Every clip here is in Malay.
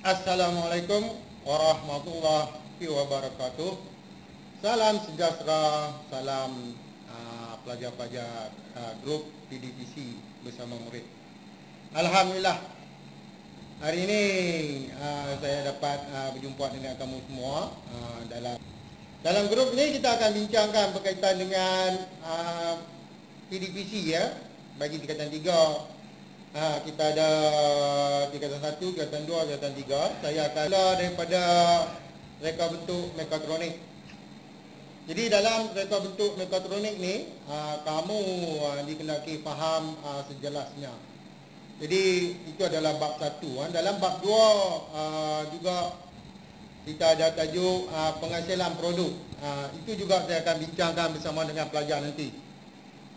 Assalamualaikum warahmatullahi wabarakatuh. Salam sejahtera, salam pelajar-pelajar grup PDPC bersama murid. Alhamdulillah, hari ini saya dapat berjumpa dengan kamu semua. Dalam grup ini kita akan bincangkan berkaitan dengan PDPC ya, bagi tingkatan 3. Kita ada tingkatan 1, tingkatan 2, tingkatan 3. Saya akan mula daripada reka bentuk mekatronik. Jadi dalam reka bentuk mekatronik ni, kamu dikenaki faham sejelasnya. Jadi itu adalah bab 1. Dalam bab 2 juga kita ada tajuk penghasilan produk. Itu juga saya akan bincangkan bersama dengan pelajar nanti.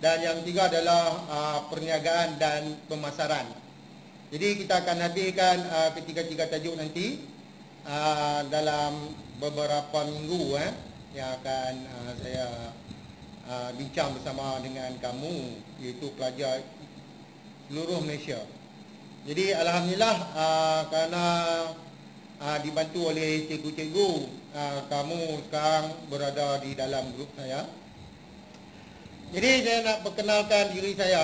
Dan yang ketiga adalah perniagaan dan pemasaran. Jadi kita akan habiskan ketiga-tiga tajuk nanti dalam beberapa minggu yang akan saya bincang bersama dengan kamu, iaitu pelajar seluruh Malaysia. Jadi alhamdulillah kerana dibantu oleh cikgu-cikgu, kamu sekarang berada di dalam grup saya. Jadi saya nak perkenalkan diri saya.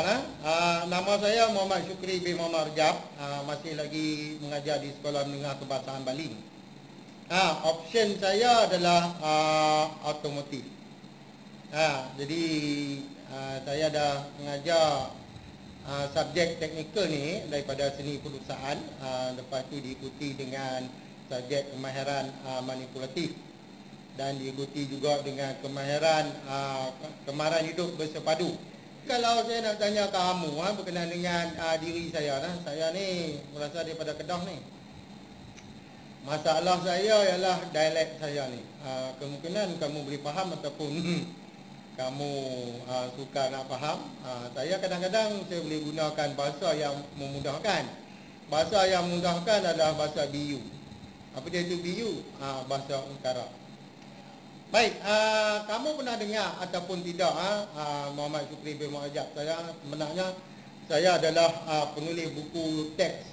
Nama saya Muhammad Syukri bin Muhammad Rajab. Masih lagi mengajar di Sekolah Menengah Kebahasaan Baling. Option saya adalah automotif. Jadi saya dah mengajar subjek teknikal ni daripada seni perusahaan. Lepas tu diikuti dengan subjek kemahiran manipulatif. Dan diikuti juga dengan kemahiran hidup bersepadu. Kalau saya nak tanya kamu berkenaan dengan diri saya, saya ni berasal daripada Kedah ni. Masalah saya ialah dialek saya ni. Kemungkinan kamu boleh faham ataupun kamu suka nak faham. Saya kadang-kadang saya boleh gunakan bahasa yang memudahkan. Bahasa yang memudahkan adalah bahasa BU. Apa dia itu BU? Bahasa Ungkara. Baik, kamu pernah dengar ataupun tidak Muhammad Syukri bin Muhammad Rajab? Saya sebenarnya saya adalah penulis buku teks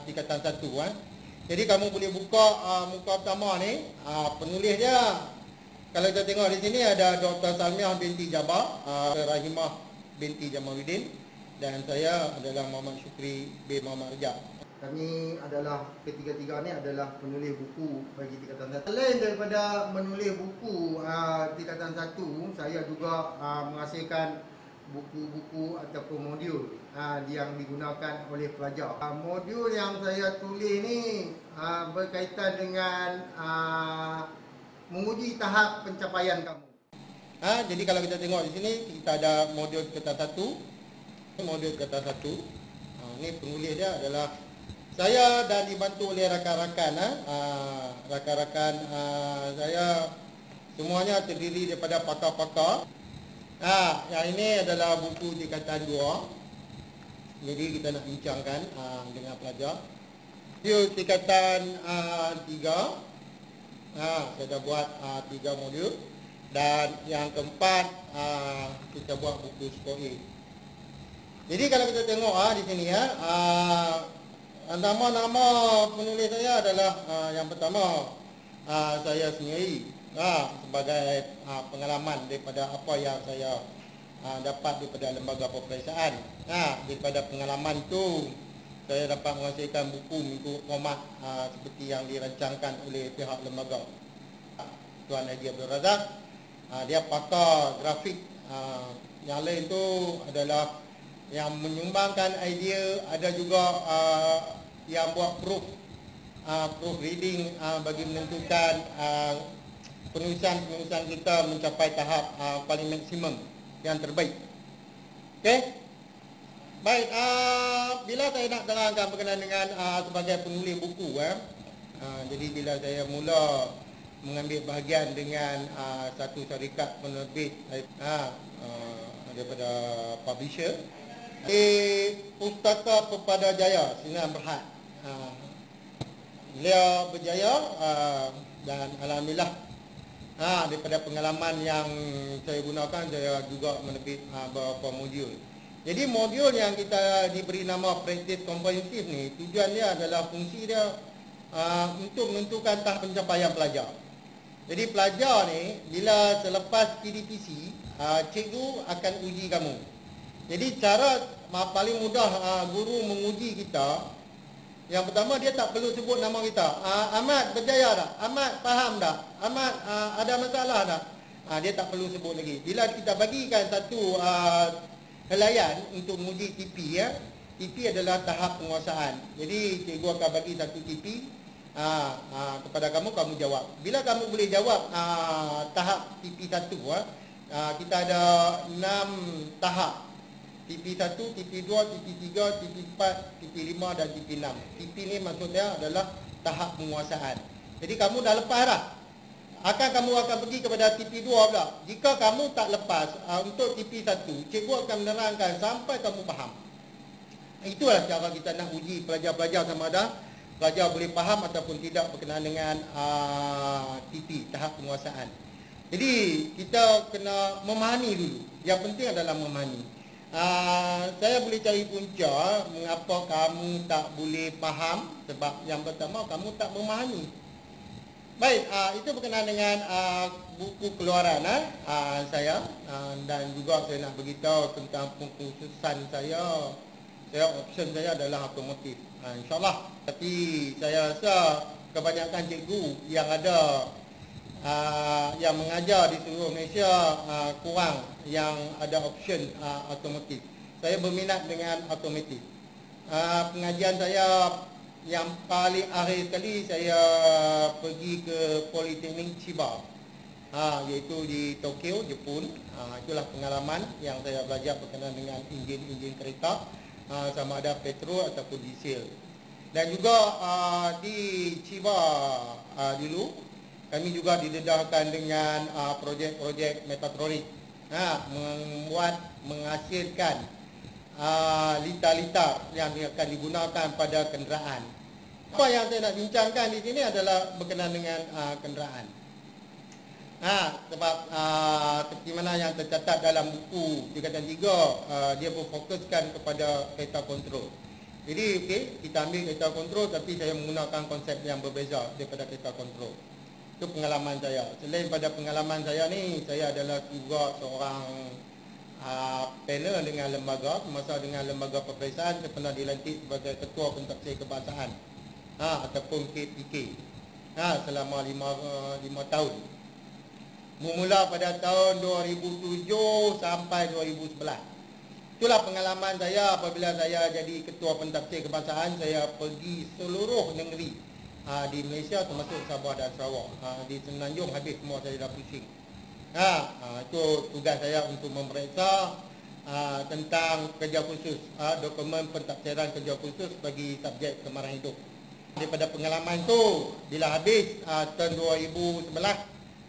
tingkatan 1. Jadi kamu boleh buka muka pertama ni, penulis dia. Kalau kita tengok di sini ada Dr. Salmiah binti Jabar, Rahimah binti Jamaluddin, dan saya adalah Muhammad Syukri bin Muhammad Rajab. Kami adalah ketiga-tiga ni adalah penulis buku bagi tingkatan 1. Selain daripada menulis buku tingkatan 1, saya juga menghasilkan buku-buku ataupun modul yang digunakan oleh pelajar. Modul yang saya tulis ni berkaitan dengan menguji tahap pencapaian kamu. Jadi kalau kita tengok di sini, kita ada modul tingkatan 1. Modul tingkatan 1. Ini penulis dia adalah saya, dan dibantu oleh rakan-rakan. Rakan-rakan saya semuanya terdiri daripada pakar-pakar. Yang ini adalah buku tingkatan 2. Jadi kita nak bincangkan dengan pelajar. Modul tingkatan 3. Saya dah buat 3 modul. Dan yang keempat kita buat buku skor A. Jadi kalau kita tengok di sini nama-nama penulis saya adalah yang pertama saya sendiri sebagai pengalaman daripada apa yang saya dapat daripada lembaga peperiksaan. Daripada pengalaman itu saya dapat menghasilkan buku mengikut format seperti yang dirancangkan oleh pihak lembaga. Tuan Haji Abdul Razak, dia pakar grafik. Yang lain tu adalah yang menyumbangkan idea, ada juga yang buat proof reading bagi menentukan penulisan kita mencapai tahap paling maksimum yang terbaik. Okey. Baik, bila saya nak terangkan berkenaan dengan sebagai penulis buku, jadi bila saya mula mengambil bahagian dengan satu syarikat penerbit daripada publisher di Pustaka Pepada Jaya Sinar Berhad. Beliau berjaya dan alhamdulillah daripada pengalaman yang saya gunakan, saya juga menerbit beberapa modul. Jadi modul yang kita diberi nama Practice Comprehensive ni, tujuan dia adalah fungsi dia untuk menentukan tahap pencapaian pelajar. Jadi pelajar ni bila selepas PDPC, cikgu akan uji kamu. Jadi cara paling mudah guru menguji kita, yang pertama dia tak perlu sebut nama kita. Ahmad berjaya tak? Ahmad faham tak? Ahmad ada masalah tak? Dia tak perlu sebut lagi. Bila kita bagikan satu helaian untuk menguji TP ya. TP adalah tahap penguasaan. Jadi cikgu akan bagi satu TP kepada kamu, kamu jawab. Bila kamu boleh jawab tahap TP 1, kita ada 6 tahap. TP1, TP2, TP3, TP4, TP5 dan TP6. TP ni maksudnya adalah tahap penguasaan. Jadi kamu dah lepas dah. Kamu akan pergi kepada TP2 pula. Jika kamu tak lepas untuk TP1, cikgu akan menerangkan sampai kamu faham. Itulah cara kita nak uji pelajar-pelajar sama ada pelajar boleh faham ataupun tidak berkenaan dengan TP, tahap penguasaan. Jadi kita kena memahami dulu. Yang penting adalah memahami. Saya boleh cari punca mengapa kamu tak boleh faham. Sebab yang pertama, kamu tak memahami. Baik, itu berkenaan dengan buku keluaran saya. Dan juga saya nak beritahu tentang pengkhususan saya. Option saya adalah otomotif, InsyaAllah. Tapi saya rasa kebanyakan cikgu yang ada yang mengajar di seluruh Malaysia kurang yang ada option otomotif. Saya berminat dengan otomotif. Pengajian saya yang paling akhir sekali saya pergi ke Politeknik Chiba, iaitu di Tokyo, Jepun. Itulah pengalaman yang saya belajar berkenaan dengan enjin kereta, sama ada petrol ataupun diesel. Dan juga di Chiba dulu kami juga didedahkan dengan projek-projek mekatronik, menghasilkan litar-litar yang akan digunakan pada kenderaan. Apa yang saya nak bincangkan di sini adalah berkenaan dengan kenderaan. Sebab seperti mana yang tercatat dalam buku tingkatan 3, dia berfokuskan kepada kereta kontrol. Jadi kita ambil kereta kontrol, tapi saya menggunakan konsep yang berbeza daripada kereta kontrol. Itu pengalaman saya. Selain pada pengalaman saya ni, saya adalah juga seorang panel dengan lembaga. Semasa dengan lembaga peperiksaan, saya pernah dilantik sebagai ketua pentadbir kebangsaan ataupun KPK selama 5 tahun. Memula pada tahun 2007 sampai 2011. Itulah pengalaman saya apabila saya jadi ketua pentadbir kebangsaan. Saya pergi seluruh negeri di Malaysia termasuk Sabah dan Sarawak. Di Semenanjung habis semua saya dah pusing. Itu tugas saya untuk memeriksa tentang kerja khusus, dokumen pentadbiran kerja khusus bagi subjek kemarahan hidup. Daripada pengalaman itu, bila habis tahun 2011,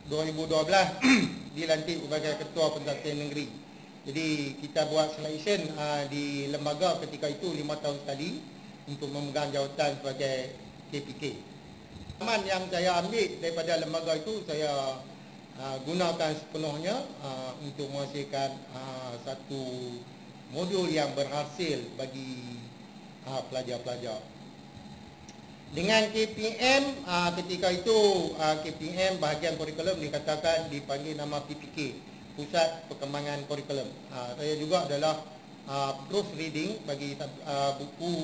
2012 dilantik sebagai ketua pentadbir negeri. Jadi kita buat selection di lembaga ketika itu 5 tahun sekali untuk memegang jawatan sebagai KPK. Pengalaman yang saya ambil daripada lembaga itu, saya gunakan sepenuhnya untuk menghasilkan satu modul yang berhasil bagi pelajar-pelajar. Dengan KPM, ketika itu KPM bahagian kurikulum dikatakan dipanggil nama PPK, Pusat Perkembangan Kurikulum. Saya juga adalah proofreading bagi buku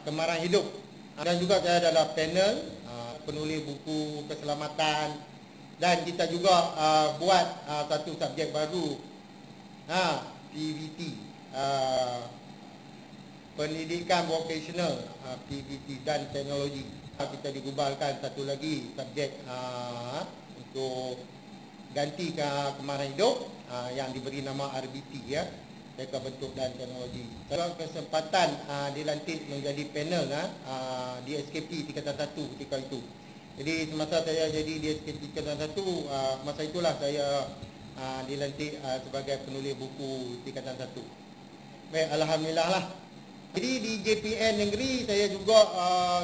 Kemarahan Hidup. Dan juga saya adalah panel penulis buku keselamatan. Dan kita juga buat satu subjek baru, PVT, pendidikan vocational, PVT dan teknologi. Kita digubalkan satu lagi subjek untuk ganti kemarahan hidup yang diberi nama RBT, Reka Bentuk dan Teknologi. Dalam kesempatan dilantik menjadi panel di SKP tingkatan 1 ketika itu. Jadi semasa saya jadi di SKP tingkatan 1, masa itulah saya dilantik sebagai penulis buku tingkatan 1. Baik, alhamdulillah lah. Jadi di JPN negeri saya juga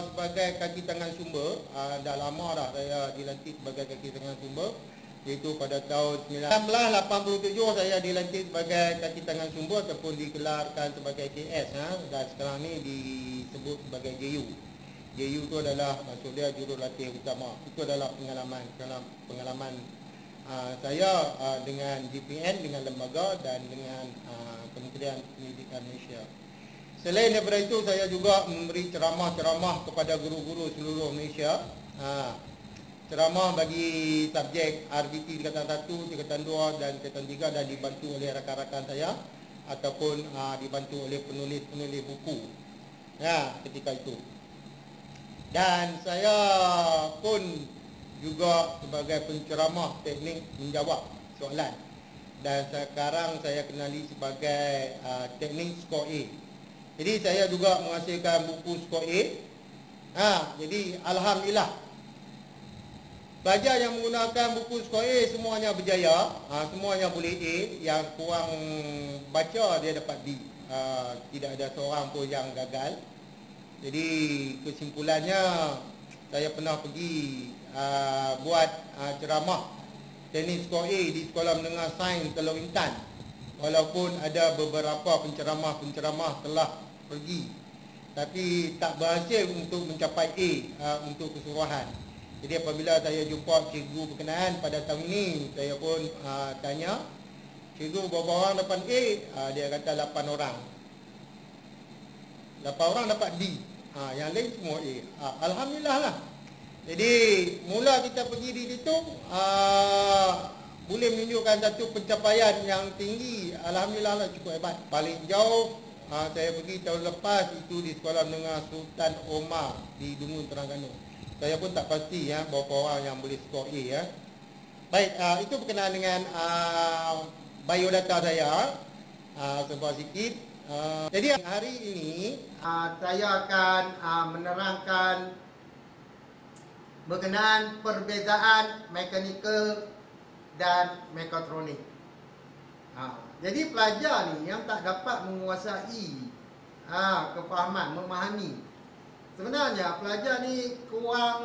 sebagai kaki tangan sumber. Dah lama dah saya dilantik sebagai kaki tangan sumber, iaitu pada tahun 1987 saya dilantik sebagai kaki tangan sumber ataupun dikelarkan sebagai KS, dan sekarang ni disebut sebagai JU. JU itu adalah maksud dia jurulatih utama. Itu adalah pengalaman saya dengan GPN, dengan lembaga dan dengan Kementerian Pendidikan Malaysia. Selain daripada itu, saya juga memberi ceramah-ceramah kepada guru-guru seluruh Malaysia. Ceramah bagi subjek RBT tingkatan 1, tingkatan 2 dan tingkatan 3, dan dibantu oleh rakan-rakan saya ataupun dibantu oleh penulis-penulis buku ketika itu. Dan saya pun juga sebagai penceramah teknik menjawab soalan, dan sekarang saya kenali sebagai teknik skor A. Jadi saya juga menghasilkan buku skor A. Jadi alhamdulillah, pelajar yang menggunakan buku skor A semuanya berjaya, semuanya boleh A. Yang kurang baca dia dapat B. Tidak ada seorang pun yang gagal. Jadi kesimpulannya, saya pernah pergi buat ceramah teknik skor A di Sekolah Menengah Sains Teluk Intan. Walaupun ada beberapa penceramah telah pergi, tapi tak berhasil untuk mencapai A untuk keseluruhan. Jadi apabila saya jumpa cikgu berkenaan pada tahun ini, saya pun tanya, cikgu berapa orang dapat A? Dia kata 8 orang. 8 orang dapat D. Yang lain semua A. Alhamdulillah lah. Jadi mula kita pergi di situ, boleh menunjukkan satu pencapaian yang tinggi. Alhamdulillah lah, cukup hebat. Paling jauh saya pergi tahun lepas itu di Sekolah Menengah Sultan Omar di Dungun, Terengganu. Saya pun tak pasti berapa orang yang boleh skor A. Baik, itu berkenaan dengan biodata saya. Sebuah sikit. Jadi hari ini saya akan menerangkan berkenaan perbezaan mekanikal dan mekatronik. Jadi pelajar ni yang tak dapat menguasai kefahaman, memahami, sebenarnya pelajar ni kurang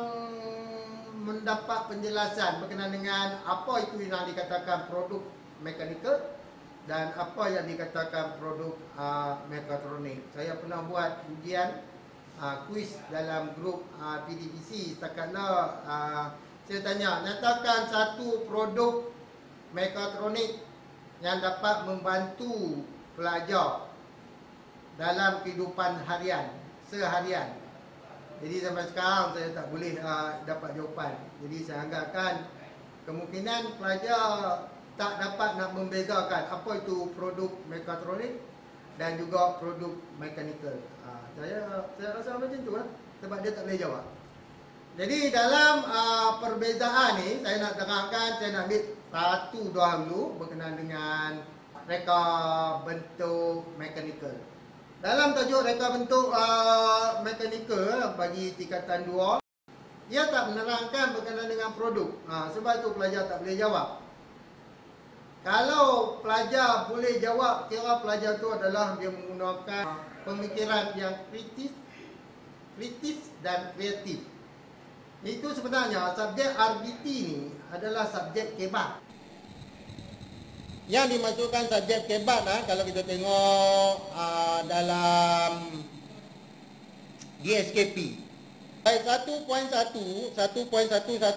mendapat penjelasan berkenaan dengan apa itu yang dikatakan produk mekanikal dan apa yang dikatakan produk mekatronik. Saya pernah buat ujian kuis dalam grup PDPC. Setakat saya tanya, nyatakan satu produk mekatronik yang dapat membantu pelajar dalam kehidupan seharian. Jadi sampai sekarang saya tak boleh dapat jawapan. Jadi saya anggapkan kemungkinan pelajar tak dapat nak membezakan apa itu produk mekatronik dan juga produk mekanikal. Saya rasa macam tu lah, sebab dia tak boleh jawab. Jadi dalam perbezaan ni, saya nak terangkan, saya nak ambil satu dahulu berkenaan dengan reka bentuk mekanikal. Dalam tajuk reka bentuk mekanikal bagi tingkatan 2, ia tak menerangkan berkenaan dengan produk. Sebab itu pelajar tak boleh jawab. Kalau pelajar boleh jawab, kira pelajar tu adalah dia menggunakan pemikiran yang kritis dan kreatif. Itu sebenarnya subjek RBT ni adalah subjek kebat. Yang dimasukkan subjek kebat kalau kita tengok dalam GSKP. Baik 1.11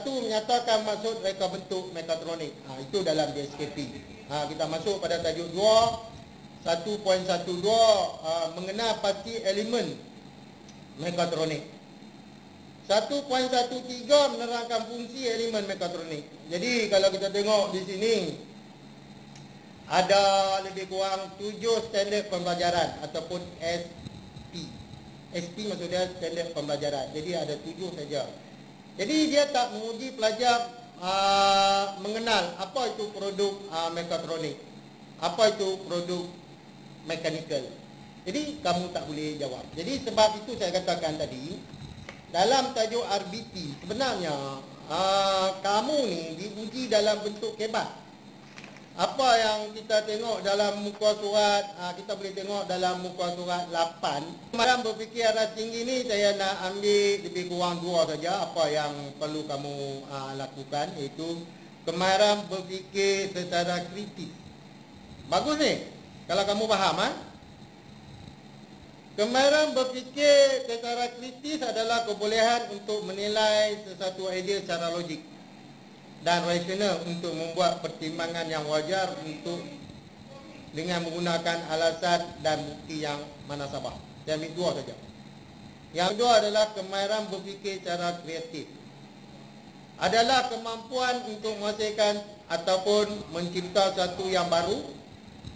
menyatakan maksud reka bentuk mekatronik. Itu dalam GSKP. Kita masuk pada tajuk 2 1.12 mengenal pasti elemen mekatronik. 1.13 menerangkan fungsi elemen mekatronik. Jadi kalau kita tengok di sini ada lebih kurang 7 standard pembelajaran ataupun SP. SP maksudnya standard pembelajaran. Jadi ada 7 saja. Jadi dia tak menguji pelajar mengenal apa itu produk mekatronik, apa itu produk mekanikal. Jadi kamu tak boleh jawab. Jadi sebab itu saya katakan tadi, dalam tajuk RBT sebenarnya kamu ni diuji dalam bentuk kebat. Apa yang kita tengok dalam muka surat, kita boleh tengok dalam muka surat 8. Dalam berfikir arah tinggi ni, saya nak ambil lebih kurang 2 saja apa yang perlu kamu lakukan, iaitu kemahiran berfikir secara kritis. Bagus ni kalau kamu faham. Kemahiran berfikir secara kritis adalah kebolehan untuk menilai sesuatu idea secara logik dan rasional untuk membuat pertimbangan yang wajar untuk dengan menggunakan alasan dan bukti yang munasabah. Saya ambil dua saja. Yang kedua adalah kemahiran berfikir secara kreatif. Adalah kemampuan untuk menghasilkan ataupun mencipta sesuatu yang baru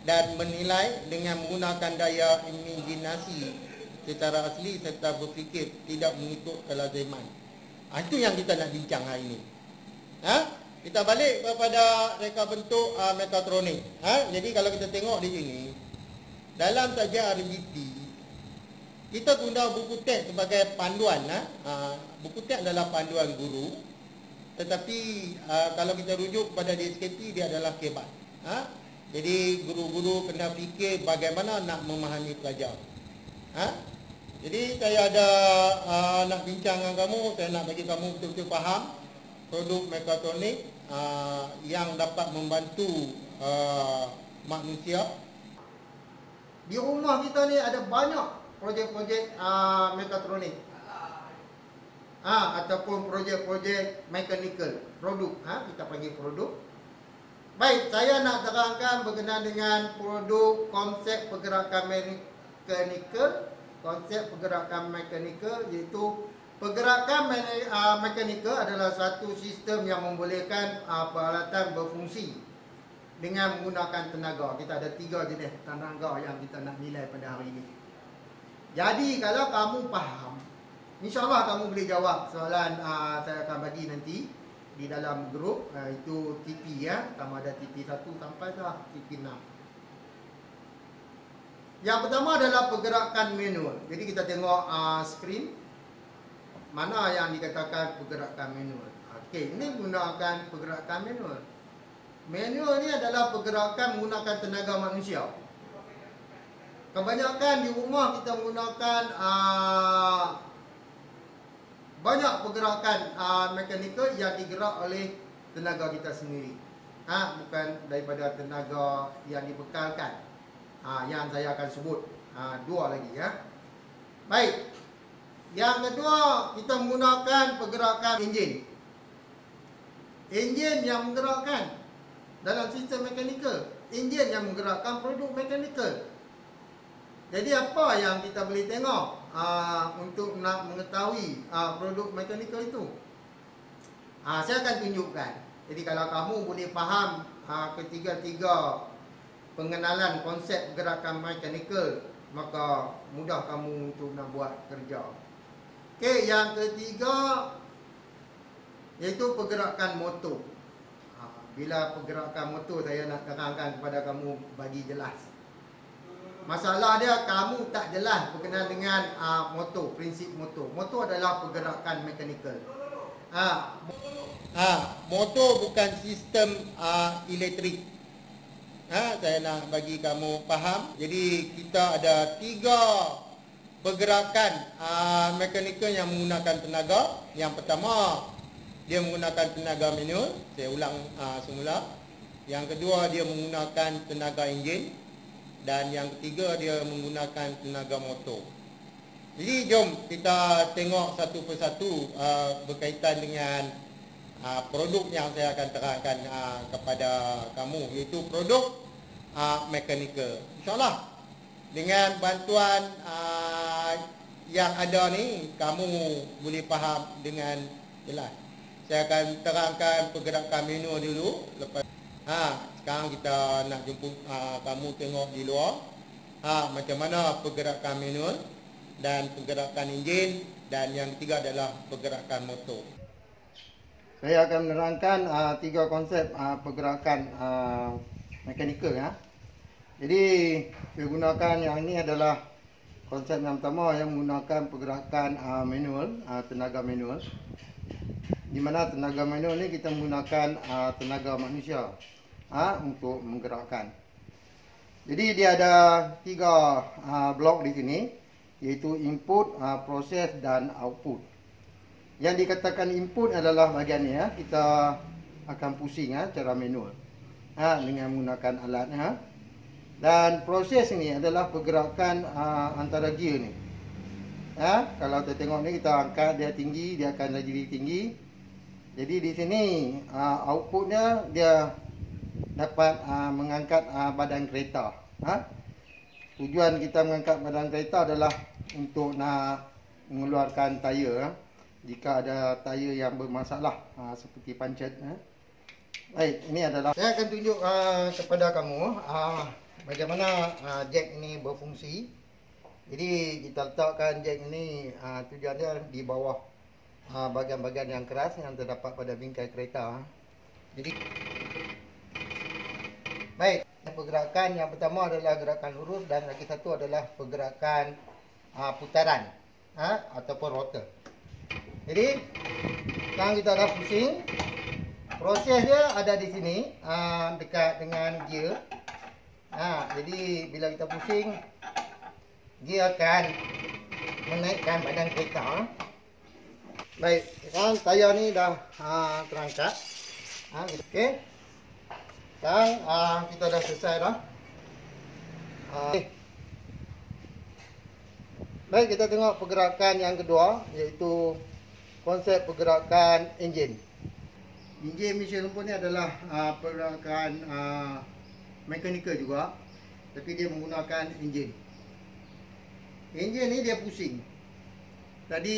dan menilai dengan menggunakan daya imajinasi secara asli serta berfikir tidak mengikut kelaziman. Itu yang kita nak bincang hari ini. Kita balik kepada reka bentuk mekatronik. Jadi kalau kita tengok di sini, dalam saja RBT, kita guna buku teks sebagai panduan. Buku teks adalah panduan guru. Tetapi kalau kita rujuk pada DSKP, dia adalah kebat. Jadi guru-guru kena fikir bagaimana nak memahami pelajar. Jadi saya ada nak bincang dengan kamu, saya nak bagi kamu betul-betul faham produk mekatronik yang dapat membantu manusia. Di rumah kita ni ada banyak projek-projek mekatronik. Ataupun projek-projek mechanical produk, kita panggil produk. Baik, saya nak terangkan berkenaan dengan produk konsep pergerakan mekanikal. Konsep pergerakan mekanikal iaitu pergerakan mekanikal adalah satu sistem yang membolehkan peralatan berfungsi dengan menggunakan tenaga. Kita ada 3 jenis tenaga yang kita nak nilai pada hari ini. Jadi kalau kamu faham, InsyaAllah kamu boleh jawab soalan saya akan bagi nanti di dalam grup, itu TP ya. Kamu ada TP 1 sampai dah TP 6. Yang pertama adalah pergerakan manual. Jadi kita tengok skrin. Mana yang dikatakan pergerakan manual. Okey, ini menggunakan pergerakan manual. Manual ni adalah pergerakan menggunakan tenaga manusia. Kebanyakan di rumah kita menggunakan banyak pergerakan mekanikal yang digerak oleh tenaga kita sendiri. Bukan daripada tenaga yang dibekalkan. Yang saya akan sebut 2 lagi ya. Baik. Yang kedua, kita menggunakan pergerakan enjin. Enjin yang menggerakkan dalam sistem mekanikal. Enjin yang menggerakkan produk mekanikal. Jadi apa yang kita boleh tengok untuk nak mengetahui produk mekanikal itu? Saya akan tunjukkan. Jadi kalau kamu boleh faham ketiga-tiga pengenalan konsep pergerakan mekanikal, maka mudah kamu untuk nak buat kerja. Okey, yang ketiga iaitu pergerakan motor. Bila pergerakan motor saya nak terangkan kepada kamu bagi jelas. Masalah dia kamu tak jelas berkenaan dengan motor, prinsip motor. Motor adalah pergerakan mekanikal. Motor bukan sistem elektrik. Saya nak bagi kamu faham. Jadi kita ada 3 pergerakan mekanikal yang menggunakan tenaga. Yang pertama, dia menggunakan tenaga manual. Saya ulang semula. Yang kedua, dia menggunakan tenaga enjin. Dan yang ketiga, dia menggunakan tenaga motor. Jadi jom kita tengok satu persatu berkaitan dengan produk yang saya akan terangkan kepada kamu, iaitu produk mekanikal. InsyaAllah dengan bantuan yang ada ni, kamu boleh faham dengan jelas. Saya akan terangkan pergerakan manual dulu. Lepas sekarang kita nak jemput kamu tengok di luar macam mana pergerakan manual dan pergerakan enjin, dan yang ketiga adalah pergerakan motor. Saya akan menerangkan 3 konsep pergerakan mekanikal ya. Jadi saya gunakan yang ini adalah konsep yang pertama yang menggunakan pergerakan manual, tenaga manual. Di mana tenaga manual ni kita menggunakan tenaga manusia untuk menggerakkan. Jadi dia ada 3 blok di sini, iaitu input, proses dan output. Yang dikatakan input adalah bahagian ni ya. Kita akan pusing cara manual dengan menggunakan alat Dan proses ini adalah pergerakan antara gear ni. Kalau kita tengok ni, kita angkat dia tinggi, dia akan jadi tinggi. Jadi di sini outputnya dia dapat mengangkat badan kereta. Tujuan kita mengangkat badan kereta adalah untuk nak mengeluarkan tayar jika ada tayar yang bermasalah seperti pancet. Baik, ini adalah saya akan tunjuk kepada kamu bagaimana jack ini berfungsi. Jadi kita letakkan jack ini, tujuannya di bawah bahagian-bahagian yang keras yang terdapat pada bingkai kereta. Jadi baik, pergerakan yang pertama adalah gerakan lurus dan lagi satu adalah pergerakan putaran ataupun rotor. Jadi sekarang kita dah pusing. Prosesnya ada di sini dekat dengan gear. Jadi bila kita pusing, gear akan menaikkan badan kereta. Baik, sekarang tayar ni dah terangkat. Okey. Sekarang kita dah selesai dah. Baik, kita tengok pergerakan yang kedua, iaitu konsep pergerakan enjin. Enjin mesin rumput ni adalah pergerakan mekanikal juga, tapi dia menggunakan enjin. Enjin ni dia pusing. Tadi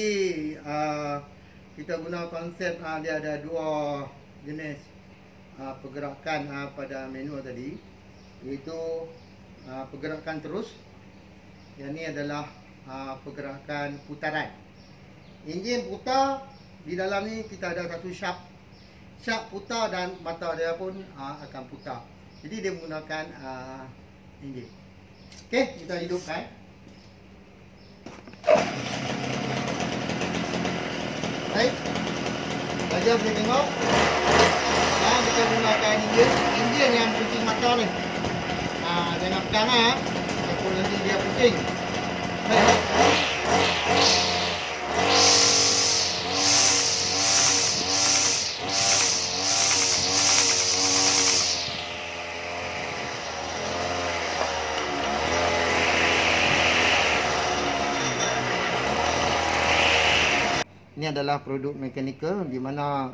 kita guna konsep dia ada dua jenis pergerakan pada manual tadi, iaitu pergerakan terus. Yang ni adalah pergerakan putaran. Enjin putar, di dalam ni kita ada satu shaft putar dan mata dia pun akan putar. Jadi dia menggunakan enjin. Okey, kita hidupkan. Baik, saja boleh tengok. Kita gunakan enjin yang pusing mata ni. Jangan pegang ataupun nanti dia pusing. Baik. Ini adalah produk mekanikal di mana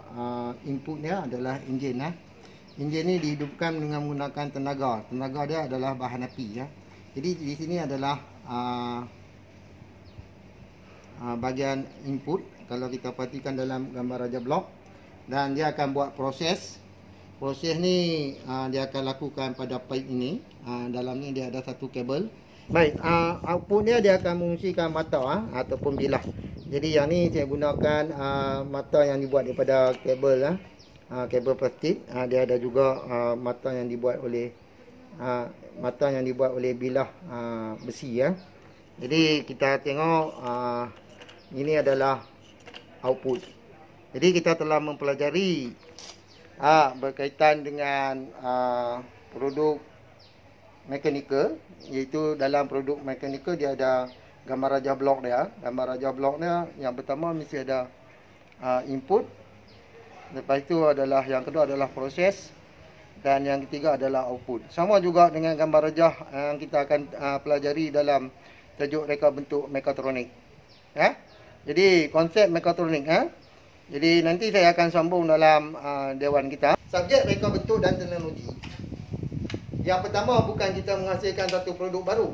inputnya adalah enjin. Enjin ni dihidupkan dengan menggunakan tenaga. Tenaga dia adalah bahan api. Jadi di sini adalah bahagian input. Kalau kita perhatikan dalam gambar raja blok, dan dia akan buat proses. Proses ni dia akan lakukan pada pipe ini. Dalam ni dia ada satu kabel. Baik, output dia akan mengungsikan mata ataupun bilah. Jadi yang ni saya gunakan mata yang dibuat daripada kabel kabel plastik. Dia ada juga mata yang dibuat oleh bilah besi. Jadi kita tengok ini adalah output. Jadi kita telah mempelajari berkaitan dengan produk mekanikal, iaitu dalam produk mekanikal dia ada gambar raja blok dia. Gambar raja bloknya yang pertama mesti ada input. Lepas itu adalah yang kedua adalah proses, dan yang ketiga adalah output. Sama juga dengan gambar raja yang kita akan pelajari dalam tajuk reka bentuk mekatronik. Jadi konsep mekatronik. Jadi nanti saya akan sambung dalam dewan kita. Subjek reka bentuk dan teknologi. Yang pertama, bukan kita menghasilkan satu produk baru.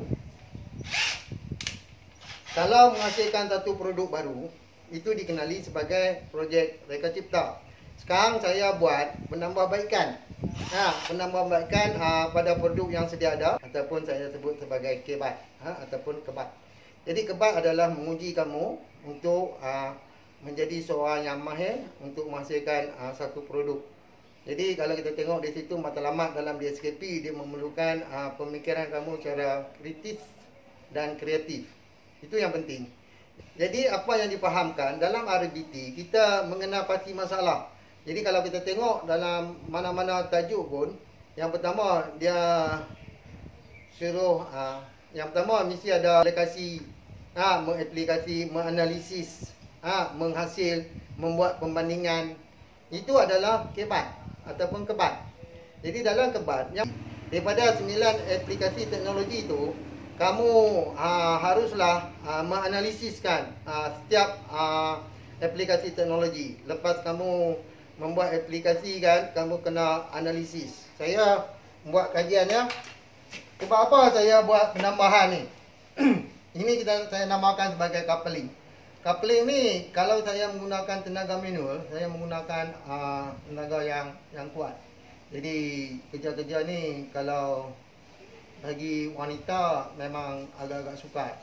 Kalau menghasilkan satu produk baru, itu dikenali sebagai projek reka cipta. Sekarang saya buat penambahbaikan. Penambahbaikan pada produk yang sedia ada, ataupun saya sebut sebagai kebat ataupun kebat. Jadi kebat adalah menguji kamu untuk menjadi seorang yang mahir untuk menghasilkan satu produk. Jadi kalau kita tengok di situ matlamat dalam DSKP, dia memerlukan pemikiran kamu secara kritis dan kreatif. Itu yang penting. Jadi apa yang dipahamkan dalam RBT, kita mengenal pasti masalah. Jadi kalau kita tengok dalam mana-mana tajuk pun, yang pertama dia suruh yang pertama mesti ada aplikasi, mengaplikasi, menganalisis, menghasil, membuat pembandingan. Itu adalah kebat ataupun kebat. Jadi dalam kebat, Daripada 9 aplikasi teknologi itu, kamu haruslah menganalisiskan setiap aplikasi teknologi. Lepas kamu membuat aplikasi kan, kamu kena analisis. Saya buat kajian ya. Sebab apa saya buat penambahan ni? Ini saya namakan sebagai coupling. Coupling ni kalau saya menggunakan tenaga manual, saya menggunakan tenaga yang kuat. Jadi kerja-kerja ni kalau bagi wanita memang agak-agak sukar.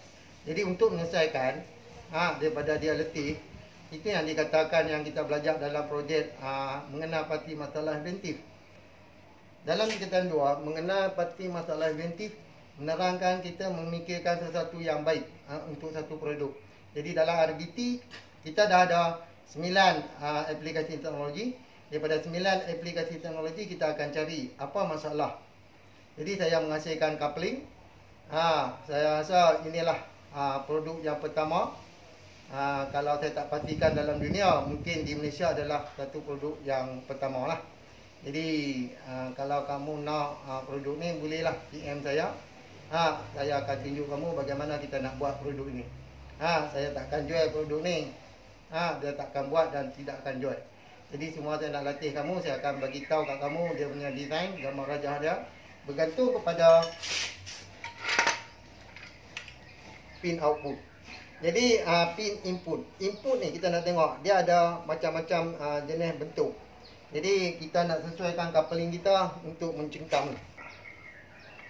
Jadi untuk menyelesaikan daripada dia letih, itu yang dikatakan yang kita belajar dalam projek mengenal pasti masalah inventif. Dalam tingkatan 2, mengenal pasti masalah inventif menerangkan kita memikirkan sesuatu yang baik untuk satu produk. Jadi dalam RBT kita dah ada 9 aplikasi teknologi. Daripada 9 aplikasi teknologi kita akan cari apa masalah. Jadi saya menghasilkan coupling. Saya rasa inilah produk yang pertama. Kalau saya tak pastikan dalam dunia, mungkin di Malaysia adalah satu produk yang pertama lah. Jadi kalau kamu nak produk ni, bolehlah PM saya. Saya akan tunjuk kamu bagaimana kita nak buat produk ini. Saya takkan jual produk ni. Dia takkan buat dan tidak akan jual. Jadi semua saya nak latih kamu, saya akan bagi tahu kat kamu dia punya design, gambar rajah dia. Bergantung kepada pin output. Jadi pin input. Input ni kita nak tengok dia ada macam-macam jenis bentuk. Jadi kita nak sesuaikan coupling kita untuk mencengkam.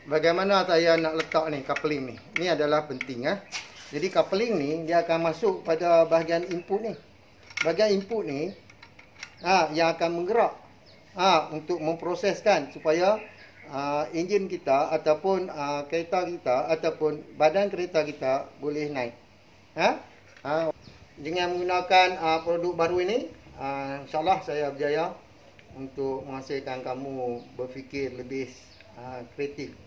Bagaimana saya nak letak ni coupling ni? Ini adalah penting Jadi coupling ni dia akan masuk pada bahagian input ni. Bahagian input ni yang akan menggerak untuk memproseskan supaya enjin kita ataupun kereta kita ataupun badan kereta kita boleh naik. Dengan menggunakan produk baru ini, insyaAllah saya berjaya untuk menghasilkan kamu berfikir lebih kreatif.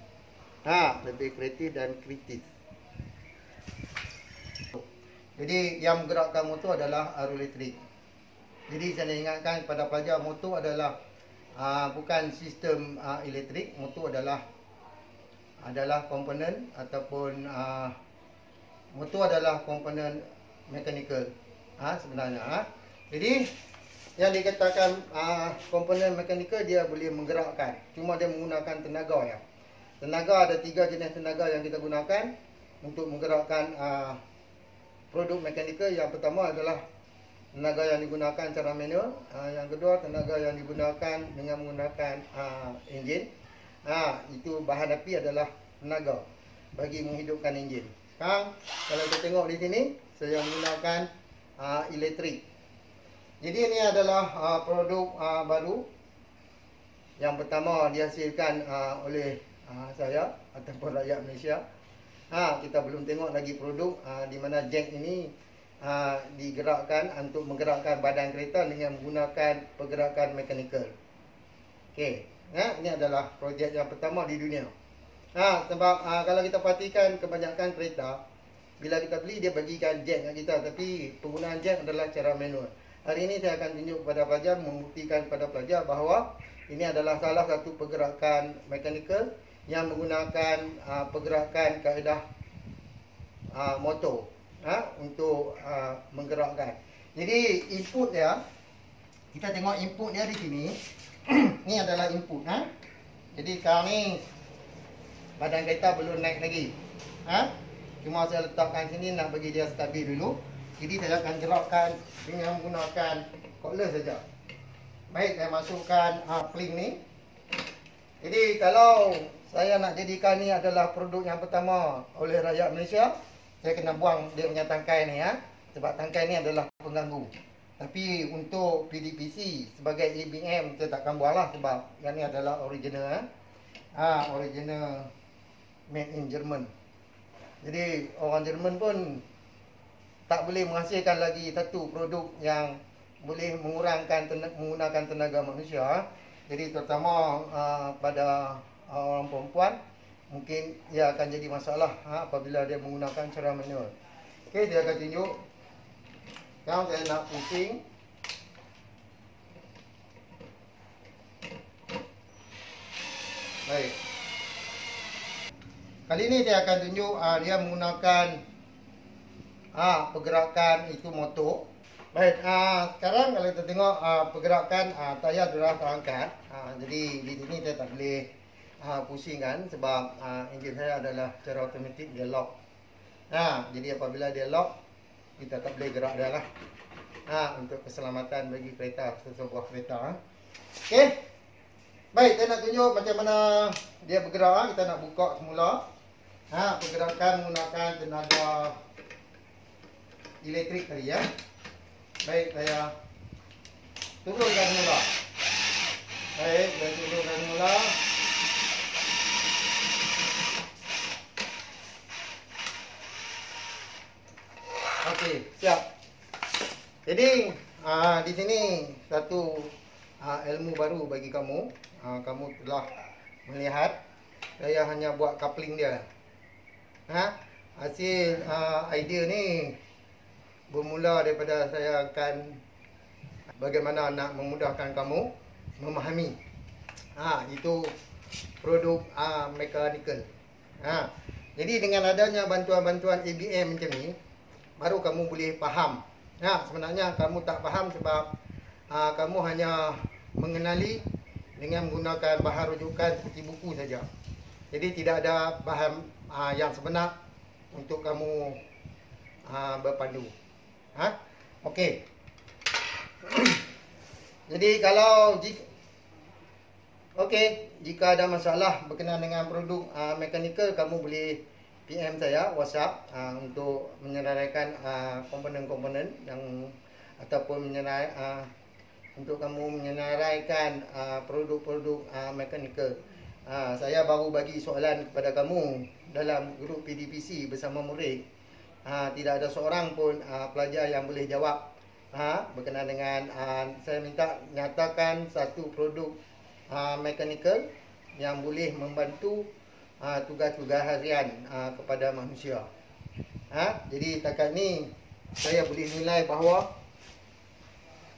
Lebih kreatif dan kritis. Jadi yang menggerakkan motor adalah arus elektrik. Jadi saya ingatkan kepada pelajar, motor adalah bukan sistem elektrik. Motor adalah komponen ataupun motor adalah komponen mekanikal sebenarnya. Jadi yang dikatakan komponen mekanikal, dia boleh menggerakkan. Cuma dia menggunakan tenaga ya. Tenaga ada 3 jenis tenaga yang kita gunakan untuk menggerakkan produk mekanikal. Yang pertama adalah tenaga yang digunakan secara manual. Yang kedua, tenaga yang digunakan dengan menggunakan enjin. Itu bahan api adalah tenaga bagi menghidupkan enjin. Kalau kita tengok di sini, saya menggunakan elektrik. Jadi ini adalah produk baru yang pertama dihasilkan oleh saya ataupun rakyat Malaysia. Kita belum tengok lagi produk di mana jack ini digerakkan untuk menggerakkan badan kereta dengan menggunakan pergerakan mekanikal. Okey, ini adalah projek yang pertama di dunia. Sebab kalau kita perhatikan kebanyakan kereta, bila kita beli dia bagikan jack kat kita, tapi penggunaan jack adalah cara manual. Hari ini saya akan tunjuk kepada pelajar, membuktikan kepada pelajar bahawa ini adalah salah satu pergerakan mekanikal yang menggunakan pergerakan kaedah motor untuk menggerakkan. Jadi input dia, kita tengok input dia di sini. Ni adalah input. Jadi sekarang ni badan kereta belum naik lagi. Cuma saya letakkan sini nak bagi dia stabil dulu. Jadi saya akan gerakkan dengan menggunakan cordless saja. Baik, saya masukkan spring ni. Jadi kalau saya nak jadikan ni adalah produk yang pertama oleh rakyat Malaysia, saya kena buang dia punya tangkai ni sebab tangkai ni adalah pengganggu. Tapi untuk PDPC sebagai ABM saya takkan buang lah, sebab yang ni adalah original original made in German. Jadi orang Jerman pun tak boleh menghasilkan lagi satu produk yang boleh menggunakan tenaga manusia. Jadi terutama pada orang perempuan, mungkin ia akan jadi masalah apabila dia menggunakan cara manual. Okey, dia akan tunjuk. Sekarang saya nak pusing. Baik. Kali ini saya akan tunjuk dia menggunakan pergerakan itu motor. Baik, sekarang kalau kita tengok pergerakan tayar sudah terangkat. Jadi di sini saya tak boleh pusingkan sebab enjin saya adalah secara automatik dia lock. Jadi apabila dia lock, kita tak boleh gerak dia lah. Untuk keselamatan bagi kereta, sesebuah kereta. Okey. Baik, saya nak tunjuk macam mana dia bergerak. Kita nak buka semula. Pergerakan menggunakan tenaga elektrik tadi ya. Baik, saya turunkan mula. Baik, saya turunkan mula. Okey, siap. Jadi di sini satu ilmu baru bagi kamu. Kamu telah melihat saya hanya buat coupling dia. Hasil idea ni bermula daripada saya akan bagaimana nak memudahkan kamu memahami itu produk mechanical. Jadi dengan adanya bantuan-bantuan ABM macam ni, baru kamu boleh faham. Sebenarnya kamu tak faham sebab kamu hanya mengenali dengan menggunakan bahan rujukan seperti buku saja. Jadi tidak ada bahan yang sebenar untuk kamu berpandu. Okey. Jadi kalau jika ada masalah berkenaan dengan produk mechanical, kamu boleh PM saya WhatsApp untuk menyeraikan komponen-komponen yang ataupun untuk kamu menyeraikan produk-produk mechanical. Saya baru bagi soalan kepada kamu dalam grup PDPC bersama murid. Tidak ada seorang pun pelajar yang boleh jawab berkenaan dengan saya minta nyatakan satu produk mechanical yang boleh membantu tugas-tugas harian kepada manusia. Jadi setakat ni saya boleh nilai bahawa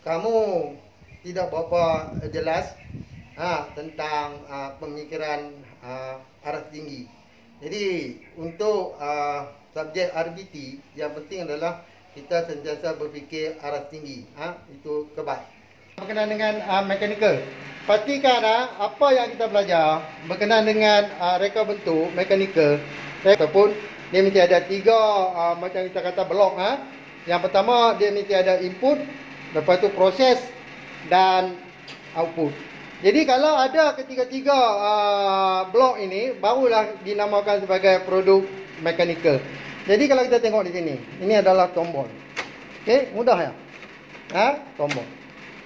kamu tidak berapa jelas tentang pemikiran arah tinggi. Jadi untuk subjek RBT yang penting adalah kita sentiasa berfikir arah tinggi. Itu kebal. Berkenaan dengan mechanical, pastikan apa yang kita belajar berkenaan dengan reka bentuk mechanical ataupun dia mesti ada tiga macam kita kata blok. Yang pertama dia mesti ada input, lepas tu proses dan output. Jadi kalau ada ketiga-tiga blok ini, barulah dinamakan sebagai produk mechanical. Jadi kalau kita tengok di sini, ini adalah tombol. Okey, mudah ya. Tombol.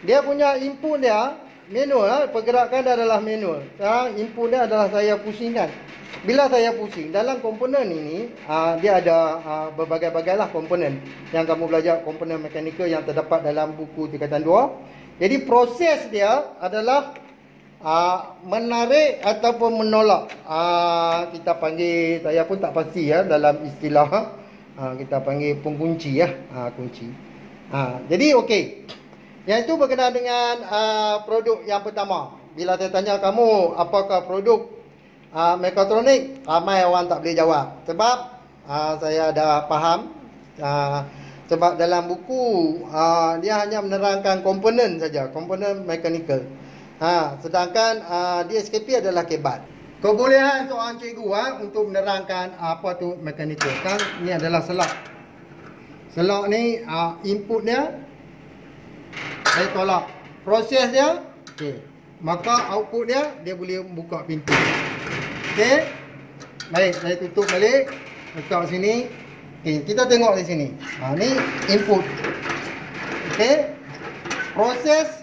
Dia punya input dia manual, pergerakan dia adalah manual. Input dia adalah saya pusingkan. Bila saya pusing, dalam komponen ini dia ada berbagai-bagai lah komponen. Yang kamu belajar komponen mechanical yang terdapat dalam buku tingkatan 2. Jadi proses dia adalah menarik ataupun menolak. Kita panggil, saya pun tak pasti ya dalam istilah. Kita panggil pengkunci ya, kunci. Jadi okey. Yang itu berkenaan dengan produk yang pertama. Bila saya tanya kamu apakah produk mekatronik, ramai orang tak boleh jawab. Sebab saya dah faham. Sebab dalam buku dia hanya menerangkan komponen saja, komponen mechanical. Sedangkan DSKP adalah kebat. Kebolehan seorang cikgu untuk menerangkan apa tu mechanical. Kan ni adalah selak. Selak ni input dia saya tolak. Proses dia okey. Maka output dia boleh buka pintu. Okey. Baik, saya tutup balik. Letak sini. Okey, kita tengok di sini. Ni input. Okey. Proses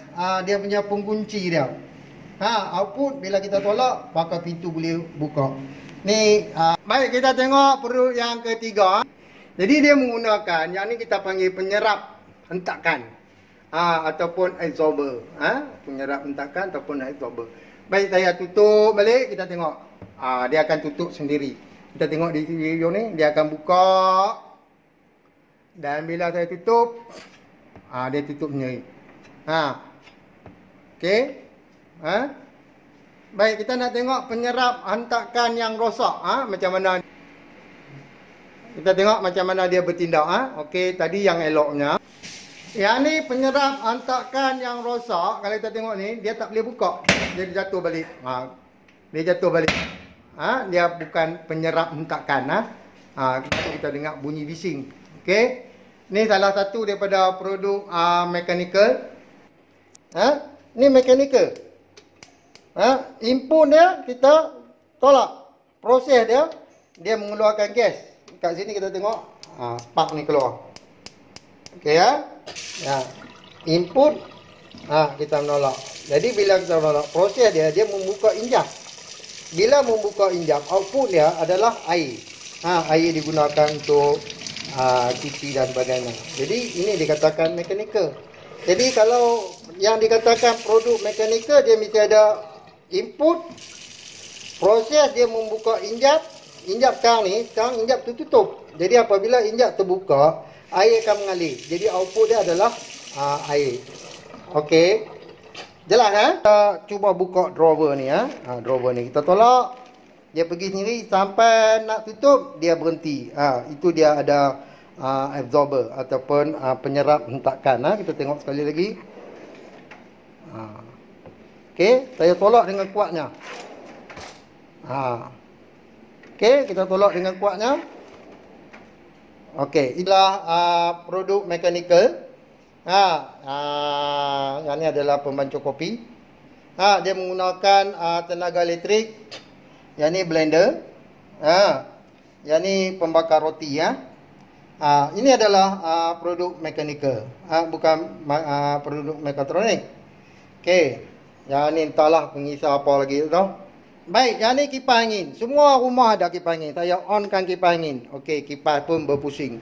dia punya pengkunci dia. Output bila kita tolak, maka pintu boleh buka. Ni baik, kita tengok produk yang ketiga. Jadi dia menggunakan yang ni kita panggil penyerap hentakan. Ataupun absorber. Penyerap hentakan ataupun absorber. Baik, saya tutup balik, kita tengok. Dia akan tutup sendiri. Kita tengok di video ni, dia akan buka. Dan bila saya tutup, dia tutup sendiri. Okey. Baik, kita nak tengok penyerap hentakan yang rosak. Macam mana? Kita tengok macam mana dia bertindak. Okey, tadi yang eloknya. Yang ni penyerap hentakan yang rosak. Kalau kita tengok ni, dia tak boleh buka. Dia jatuh balik. Dia jatuh balik. Dia bukan penyerap hentakan. Kita dengar bunyi bising. Okey. Ni salah satu daripada produk mechanical. Ni mechanical. Input dia kita tolak. Proses dia mengeluarkan gas. Kat sini kita tengok spark ni keluar. Okey ya. Input kita menolak. Jadi bila kita menolak, proses dia membuka injap. Bila membuka injap, output dia adalah air. Air digunakan untuk cuci dan sebagainya. Jadi ini dikatakan mechanical. Jadi kalau yang dikatakan produk mechanical, dia mesti ada input, proses dia membuka injap. Injap sekarang injap tutup. Jadi apabila injap terbuka, air akan mengalir. Jadi output dia adalah air. Okey. Jelas Kita cuba buka drawer ni drawer ni kita tolak. Dia pergi sendiri sampai nak tutup, dia berhenti. Itu dia ada absorber ataupun penyerap hentakan. Kita tengok sekali lagi. Okey, saya tolak dengan kuatnya. Okey, kita tolak dengan kuatnya. Okey, inilah produk mechanical. Yang ni adalah pembancur kopi. Dia menggunakan tenaga elektrik. Yang ni blender. Yang ni pembakar roti ini adalah produk mechanical. Bukan produk mekatronik. Okey. Yang ni entahlah pengisa apa lagi tu. Baik, yang ni kipas angin. Semua rumah ada kipas angin. Saya onkan kipas angin. Okey, kipas pun berpusing.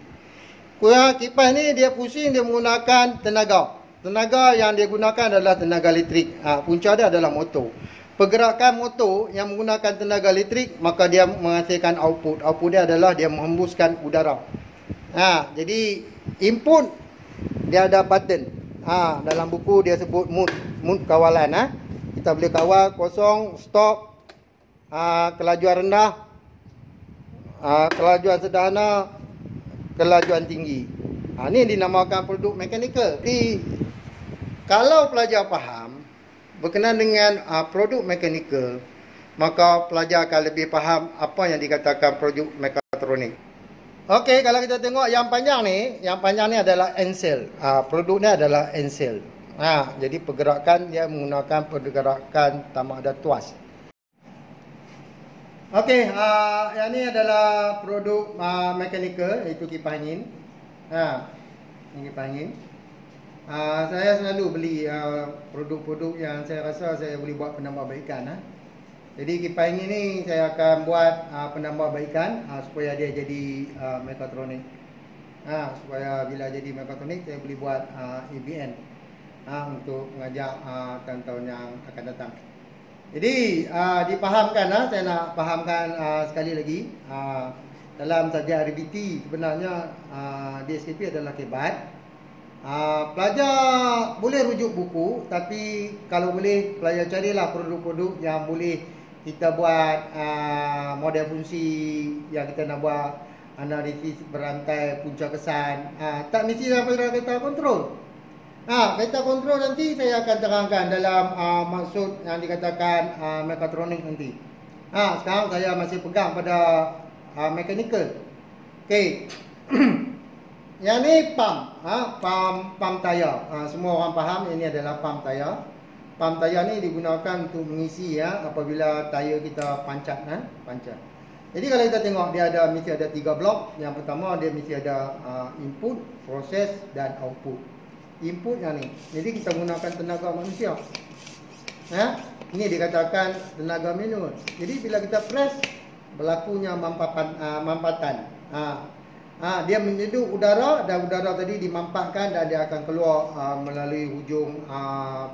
Kipas ni dia pusing, dia menggunakan tenaga. Tenaga yang dia gunakan adalah tenaga elektrik. Punca dia adalah motor. Pergerakan motor yang menggunakan tenaga elektrik, maka dia menghasilkan output. Output dia adalah dia menghembuskan udara. Jadi input dia ada button. Dalam buku dia sebut mood kawalan. Kita boleh kawal kosong, stop, kelajuan rendah, kelajuan sederhana, kelajuan tinggi. Ini dinamakan produk mechanical. Jadi kalau pelajar faham berkenaan dengan produk mechanical, maka pelajar akan lebih faham apa yang dikatakan produk mekatronik. Okey, kalau kita tengok yang panjang ni adalah end-cell. Produk ni adalah end-cell. Jadi pergerakan dia menggunakan pergerakan tamak ada tuas. Okey, yang ni adalah produk mechanical, iaitu kipas angin. Ini kipas angin. Saya selalu beli produk-produk yang saya rasa saya boleh buat penambahbaikan. Jadi kipas angin ni saya akan buat penambahbaikan supaya dia jadi mekatronik. Supaya bila jadi mekatronik saya boleh buat ABN untuk mengajak tahun-tahun yang akan datang. Jadi dipahamkan, saya nak fahamkan sekali lagi. Dalam subjek RBT sebenarnya DSKP adalah kebat. Pelajar boleh rujuk buku, tapi kalau boleh pelajar carilah produk-produk yang boleh kita buat model fungsi yang kita nak buat analisis berantai punca kesan. Tak mesti sampai dalam kereta kontrol. Kereta kontrol nanti saya akan terangkan dalam maksud yang dikatakan mekatronik nanti. Sekarang saya masih pegang pada mechanical. Okey. Yang ni pump, pump tayar. Semua orang faham ini adalah pump tayar. Pump tayar ni digunakan untuk mengisi apabila tayar kita pancat. Jadi kalau kita tengok dia mesti ada 3 blok. Yang pertama dia mesti ada input, proses dan output. Input yang ni. Jadi kita gunakan tenaga manusia. Ini dikatakan tenaga manual. Jadi bila kita press berlakunya mampatan. Dia menyedut udara dan udara tadi dimampatkan dan dia akan keluar melalui hujung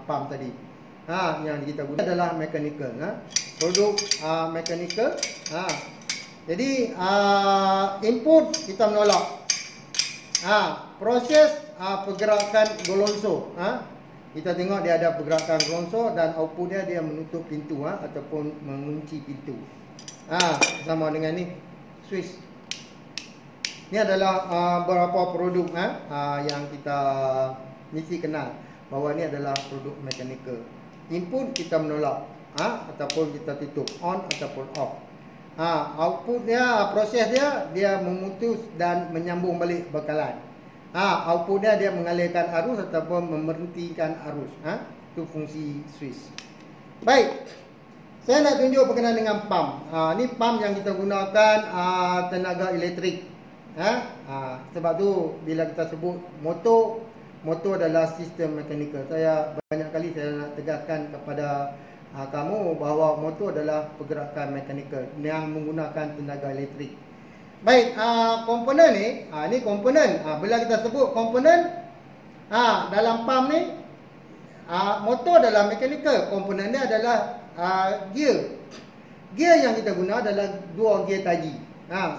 pump tadi. Yang kita guna adalah mechanical. Produk mechanical. Jadi input kita menolak. Proses pergerakan golonso. Kita tengok dia ada pergerakan gelongsor dan output dia menutup pintu ataupun mengunci pintu. Sama dengan ni switch. Ini adalah beberapa produk yang kita mesti kenal bahawa ini adalah produk mechanical. Input kita menolak ataupun kita tutup, on ataupun off. Output dia, proses dia memutus dan menyambung balik bekalan. Output dia mengalirkan arus ataupun memberhentikan arus. Itu fungsi switch. Baik. Saya nak tunjuk berkenaan dengan pump. Ni pump yang kita gunakan tenaga elektrik. Sebab tu bila kita sebut motor adalah sistem mekanikal. Saya banyak kali saya nak tegaskan kepada kamu bahawa motor adalah pergerakan mekanikal yang menggunakan tenaga elektrik. Baik, komponen ni komponen. Bila kita sebut komponen dalam pump ni, motor adalah mekanikal. Komponen dia adalah gear. Gear yang kita guna adalah dua gear taji.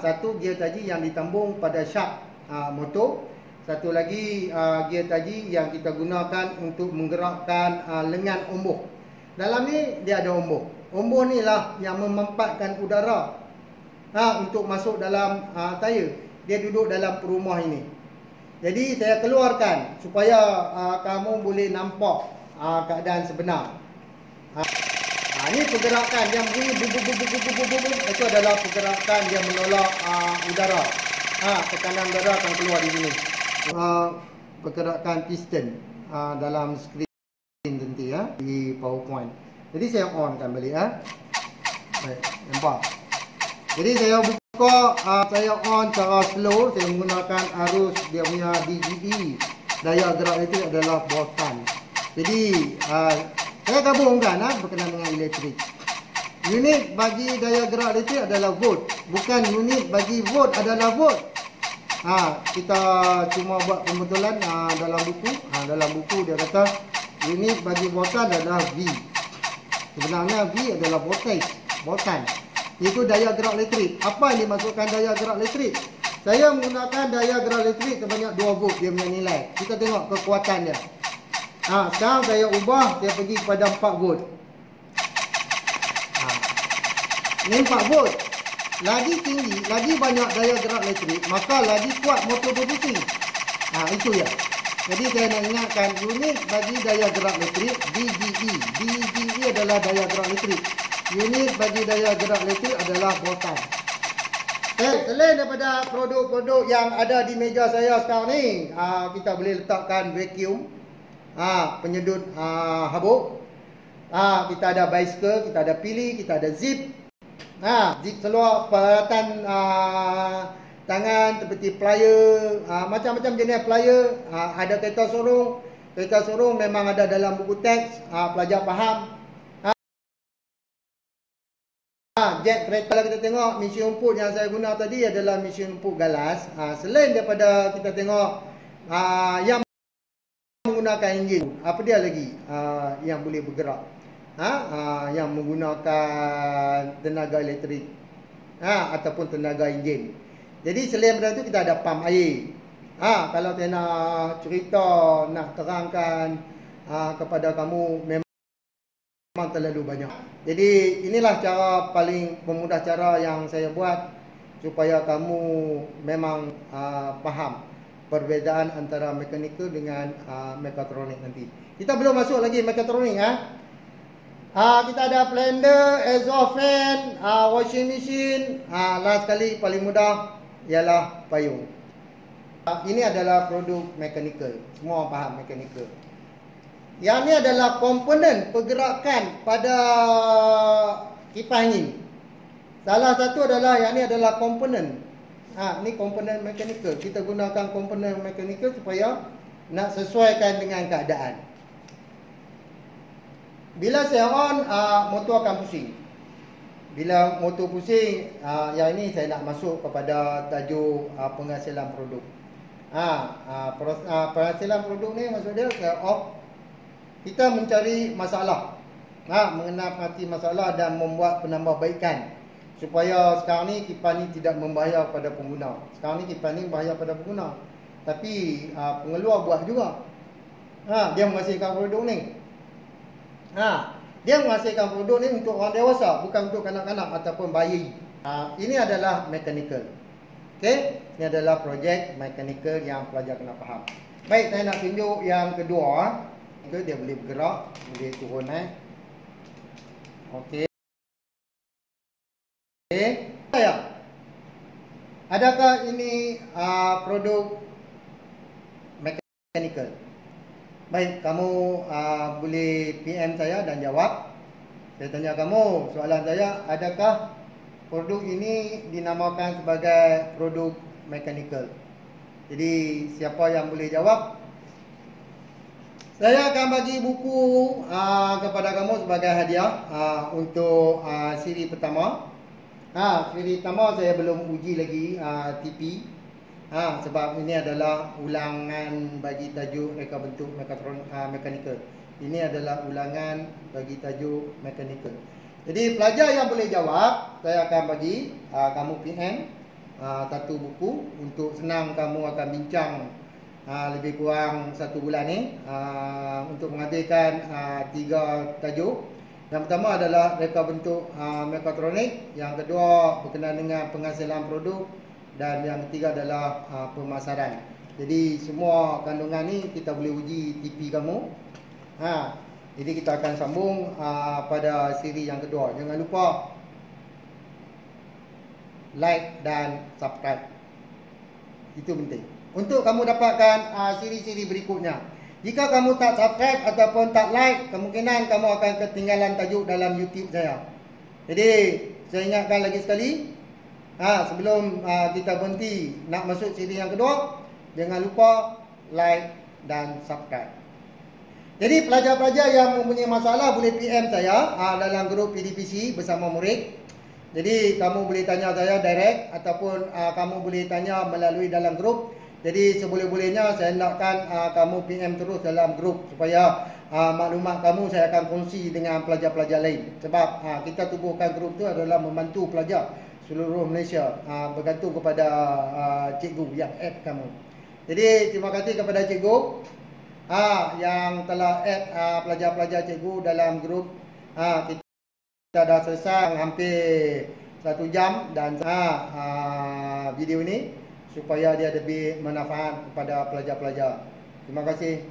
Satu gear taji yang ditambung pada shaft motor. Satu lagi gear taji yang kita gunakan untuk menggerakkan lengan omboh. Dalam ni dia ada omboh. Omboh ni lah yang memempatkan udara untuk masuk dalam tayar. Dia duduk dalam perumah ini. Jadi saya keluarkan supaya kamu boleh nampak keadaan sebenar. Ini pergerakan yang bunyi bubuk. Itu adalah pergerakan yang menolak udara. Tekanan udara akan keluar di sini. Pergerakan piston dalam skrin nanti di PowerPoint. Jadi saya onkan balik Baik, nampak. Jadi saya buka, saya on cara slow. Saya menggunakan arus dia punya DGE. Daya gerak elektrik adalah voltan. Jadi saya gabungkan berkenaan dengan elektrik. Unit bagi daya gerak elektrik adalah volt. Bukan unit bagi volt adalah volt. Kita cuma buat pembetulan dalam buku. Dalam buku dia kata unit bagi voltan adalah V. Sebenarnya V adalah voltage, voltan. Itu daya gerak elektrik. Apa yang dimasukkan daya gerak elektrik? Saya menggunakan daya gerak elektrik sebanyak 2 volt dia punya nilai. Kita tengok kekuatan dia. Sekarang saya ubah, saya pergi kepada 4 volt. Ini 4 volt. Lagi tinggi, lagi banyak daya gerak elektrik, maka lagi kuat motor berpusing. Itu ya. Jadi saya nak ingatkan unit bagi daya gerak elektrik DGE. DGE adalah daya gerak elektrik. Unit bagi daya gerak elektrik adalah voltan. Selain daripada produk-produk yang ada di meja saya sekarang ni, kita boleh letakkan vacuum, penyedut habuk. Kita ada bicycle, kita ada pili, kita ada zip. Zip seluar peralatan tangan seperti plier, macam-macam jenis plier. Ada kereta sorong. Kereta sorong memang ada dalam buku teks, pelajar faham. Jet kereta, kalau kita tengok mesin input yang saya guna tadi adalah mesin input galas. Selain daripada kita tengok yang menggunakan enjin, apa dia lagi yang boleh bergerak, yang menggunakan tenaga elektrik ataupun tenaga enjin. Jadi selain daripada itu kita ada pump air. Kalau saya nak cerita, nak terangkan kepada kamu, memang terlalu banyak. Jadi inilah cara paling pemudah cara yang saya buat supaya kamu memang faham perbezaan antara mekanikal dengan mekatronik nanti. Kita belum masuk lagi mekatronik. Kita ada blender, exhaust fan, washing machine. Last sekali paling mudah ialah payung. Ini adalah produk mekanikal. Semua orang faham mekanikal. Yang ni adalah komponen pergerakan pada kipas angin. Salah satu adalah yang ni adalah komponen. Ni komponen mekanikal. Kita gunakan komponen mekanikal supaya nak sesuaikan dengan keadaan. Bila saya on, motor akan pusing. Bila motor pusing, yang ini saya nak masuk kepada tajuk penghasilan produk. Penghasilan produk ni maksud dia saya off. Kita mencari masalah, mengenal hati masalah dan membuat penambahbaikan supaya sekarang ni kipas ni tidak membahaya pada pengguna. Sekarang ni kipas ni bahaya pada pengguna, tapi pengeluar buat juga. Dia menghasilkan produk ni. Dia menghasilkan produk ni untuk orang dewasa, bukan untuk kanak-kanak ataupun bayi. Ini adalah mechanical. Okey, ini adalah projek mechanical yang pelajar kena faham. Baik, saya nak tunjuk yang kedua. Itu dia boleh bergerak, boleh turun Okey. Adakah ini produk mechanical? Baik, kamu boleh PM saya dan jawab. Saya tanya kamu, soalan saya, adakah produk ini dinamakan sebagai produk mechanical? Jadi, siapa yang boleh jawab? Saya akan bagi buku kepada kamu sebagai hadiah untuk siri pertama. Siri pertama saya belum uji lagi TP. Sebab ini adalah ulangan bagi tajuk reka bentuk mechanical. Ini adalah ulangan bagi tajuk mechanical. Jadi pelajar yang boleh jawab, saya akan bagi kamu PM satu buku untuk senang kamu akan bincang lebih kurang 1 bulan ni untuk mengambilkan 3 tajuk. Yang pertama adalah reka bentuk mekatronik, yang kedua berkenaan dengan penghasilan produk, dan yang ketiga adalah pemasaran. Jadi semua kandungan ni kita boleh uji TP kamu. Jadi kita akan sambung pada siri yang kedua. Jangan lupa like dan subscribe. Itu penting untuk kamu dapatkan siri-siri berikutnya. Jika kamu tak subscribe ataupun tak like, kemungkinan kamu akan ketinggalan tajuk dalam YouTube saya. Jadi saya ingatkan lagi sekali, sebelum kita berhenti nak masuk siri yang kedua, jangan lupa like dan subscribe. Jadi pelajar-pelajar yang mempunyai masalah boleh PM saya dalam grup PDPC bersama murid. Jadi kamu boleh tanya saya direct ataupun kamu boleh tanya melalui dalam grup. Jadi seboleh-bolehnya saya hendakkan kamu PM terus dalam grup supaya maklumat kamu saya akan kongsi dengan pelajar-pelajar lain. Sebab kita tubuhkan grup itu adalah membantu pelajar seluruh Malaysia, bergantung kepada cikgu yang add kamu. Jadi terima kasih kepada cikgu yang telah add pelajar-pelajar cikgu dalam grup. Kita dah selesai hampir 1 jam dan video ini supaya dia lebih manfaat kepada pelajar-pelajar. Terima kasih.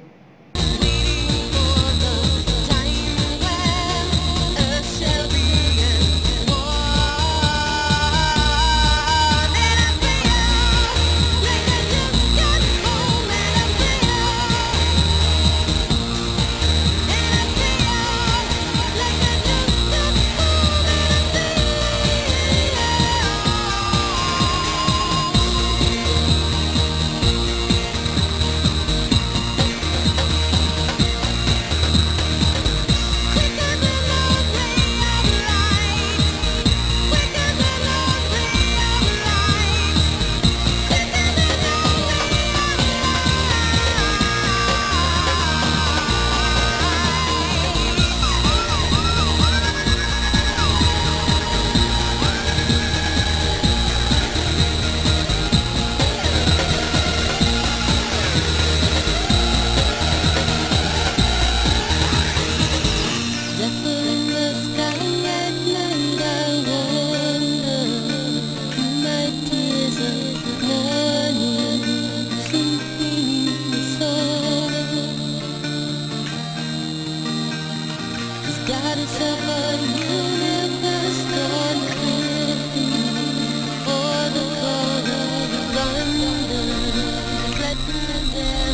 God is a universe gone with all the color of London, red and